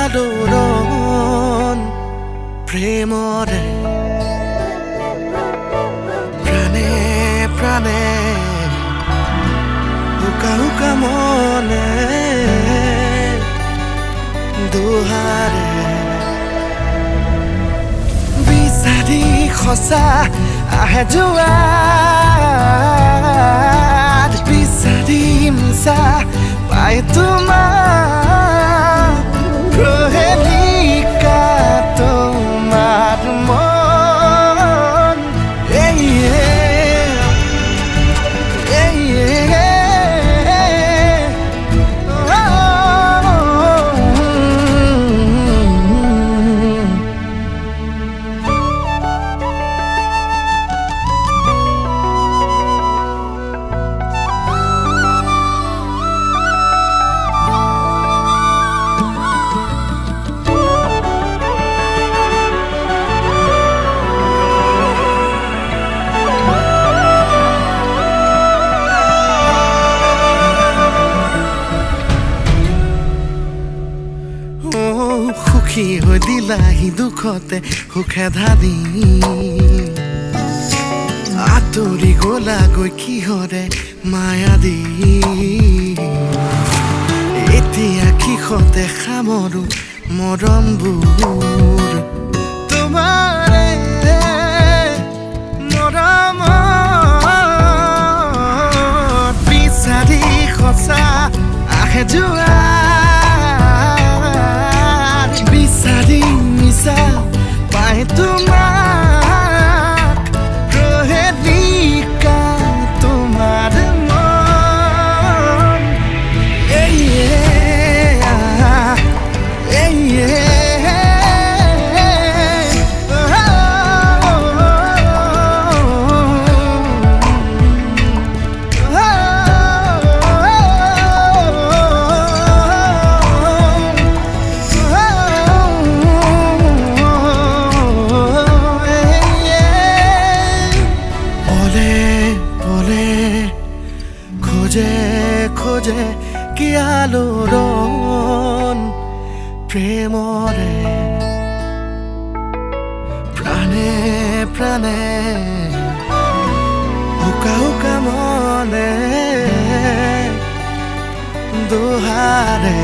আলোড়ন প্ৰেমৰে প্ৰাণে প্ৰাণে হুকা হুকা মনে দুহাৰে বিচাৰি খসা আহে জোৱাত বিচাৰি মিছা পাই তোমাৰ প্ৰহেলিকা তোমাৰ মন সুখী হৈ দিলাহি দুখতে সুখে ধাৰি আঁতৰি গলাগৈ কিহৰে মায়া দি এতিয়া কিষতে সামৰো মৰমবোৰ তোমাৰে মৰমত বিচাৰি সঁচা আহে যোৱা বিচাৰি মিছা পাই তোমাক প্ৰহেলিকা তোমাৰ মন খোজে কি আলোড়ন প্ৰেমৰে প্ৰাণে প্ৰাণে হুকা হুকা মনে দুহাৰে